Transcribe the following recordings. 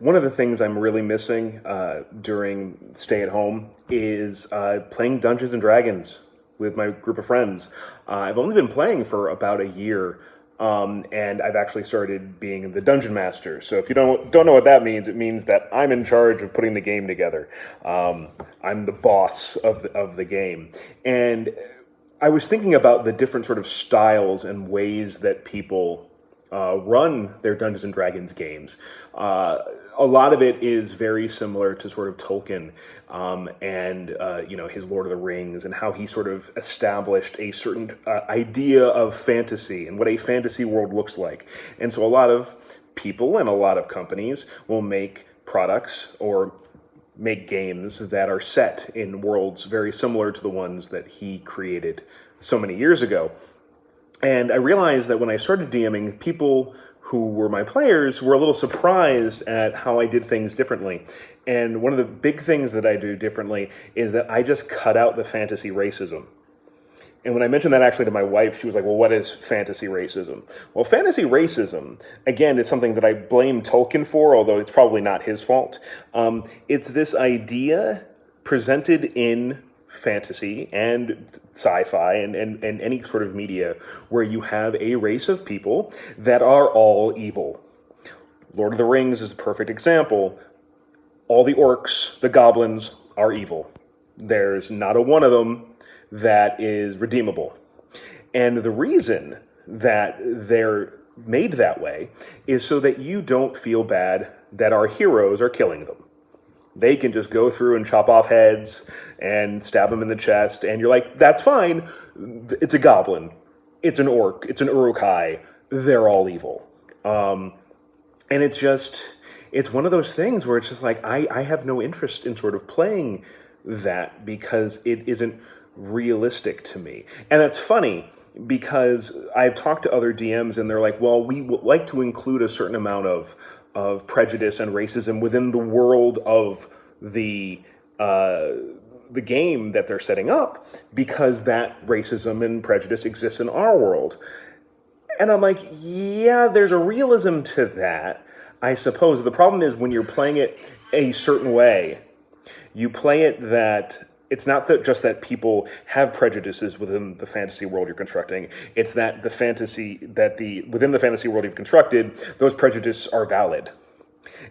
One of the things I'm really missing during stay at home is playing Dungeons and Dragons with my group of friends. I've only been playing for about a year, and I've actually started being the dungeon master. So if you don't know what that means, it means that I'm in charge of putting the game together. I'm the boss of the game, and I was thinking about the different sort of styles and ways that people run their Dungeons and Dragons games. A lot of it is very similar to sort of Tolkien and his Lord of the Rings and how he sort of established a certain idea of fantasy and what a fantasy world looks like. And so a lot of people and a lot of companies will make products or make games that are set in worlds very similar to the ones that he created so many years ago. And I realized that when I started DMing, people who were my players were a little surprised at how I did things differently. And one of the big things that I do differently is that I just cut out the fantasy racism. And when I mentioned that actually to my wife, she was like, well, what is fantasy racism? Well, fantasy racism, again, is something that I blame Tolkien for, although it's probably not his fault. It's this idea presented in fantasy and sci-fi and any sort of media where you have a race of people that are all evil. Lord of the Rings is a perfect example. All the orcs, the goblins, are evil. There's not a one of them that is redeemable. And the reason that they're made that way is so that you don't feel bad that our heroes are killing them. They can just go through and chop off heads and stab them in the chest, and you're like, that's fine. It's a goblin. It's an orc. It's an urukai. They're all evil. And it's one of those things where it's just like, I have no interest in sort of playing that because it isn't realistic to me. And that's funny because I've talked to other DMs and they're like, well, we would like to include a certain amount of prejudice and racism within the world of the game that they're setting up because that racism and prejudice exists in our world. And I'm like, yeah, there's a realism to that, I suppose. The problem is when you're playing it a certain way, you play it that it's not that just that people have prejudices within the fantasy world you're constructing. It's that within the fantasy world you've constructed, those prejudices are valid.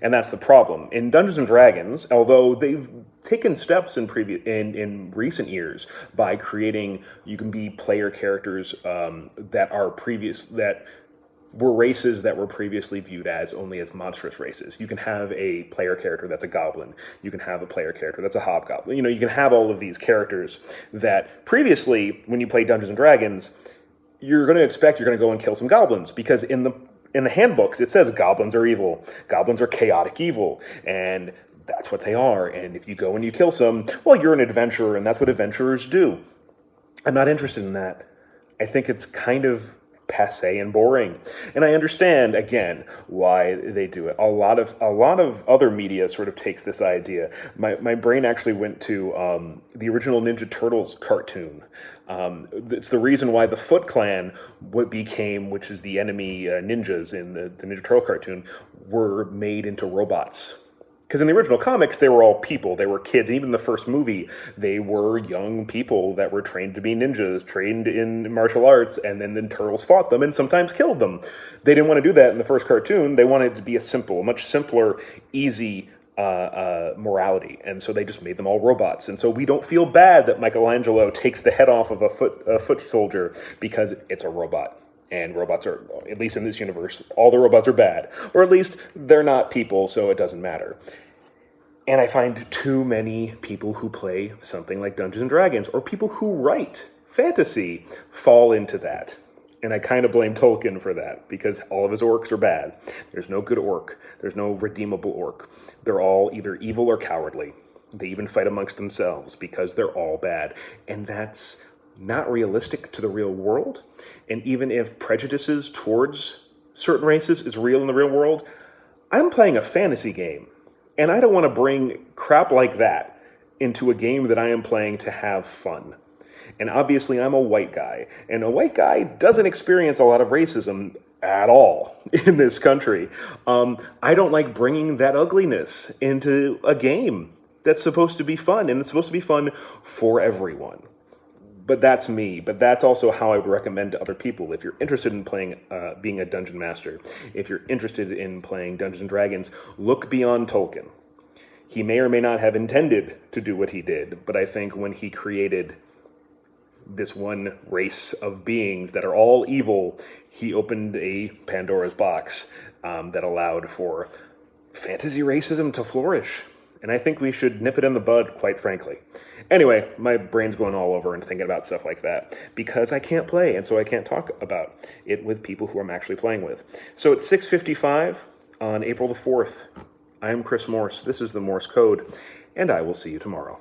And that's the problem. In Dungeons and Dragons, although they've taken steps in recent years by creating, you can be player characters that were races that were previously viewed as only as monstrous races. You can have a player character that's a goblin. You can have a player character that's a hobgoblin. You can have all of these characters that previously, when you play Dungeons and Dragons, you're going to expect you're going to go and kill some goblins because in the handbooks it says goblins are evil. Goblins are chaotic evil, and that's what they are. And if you go and you kill some, well, you're an adventurer, and that's what adventurers do. I'm not interested in that. I think it's kind of passé and boring. And I understand, again, why they do it. A lot of other media sort of takes this idea. My brain actually went to the original Ninja Turtles cartoon. It's the reason why the Foot Clan, which is the enemy ninjas in the Ninja Turtle cartoon, were made into robots. Because in the original comics, they were all people. They were kids. Even the first movie, they were young people that were trained to be ninjas, trained in martial arts, and then the turtles fought them and sometimes killed them. They didn't want to do that in the first cartoon. They wanted it to be a much simpler, easy morality. And so they just made them all robots. And so we don't feel bad that Michelangelo takes the head off of a foot soldier because it's a robot. And robots are, at least in this universe, all the robots are bad. Or at least they're not people, so it doesn't matter. And I find too many people who play something like Dungeons and Dragons, or people who write fantasy, fall into that. And I kind of blame Tolkien for that, because all of his orcs are bad. There's no good orc. There's no redeemable orc. They're all either evil or cowardly. They even fight amongst themselves because they're all bad. And that's not realistic to the real world. And even if prejudices towards certain races is real in the real world, I'm playing a fantasy game. And I don't want to bring crap like that into a game that I am playing to have fun. And obviously I'm a white guy. And a white guy doesn't experience a lot of racism at all in this country. I don't like bringing that ugliness into a game that's supposed to be fun, and it's supposed to be fun for everyone. But that's me. But that's also how I would recommend to other people. If you're interested in playing, being a dungeon master, if you're interested in playing Dungeons and Dragons, look beyond Tolkien. He may or may not have intended to do what he did, but I think when he created this one race of beings that are all evil, he opened a Pandora's box that allowed for fantasy racism to flourish. And I think we should nip it in the bud, quite frankly. Anyway, my brain's going all over and thinking about stuff like that because I can't play, and so I can't talk about it with people who I'm actually playing with. So it's 6:55 on April the 4th. I am Chris Morse. This is the Morse Code, and I will see you tomorrow.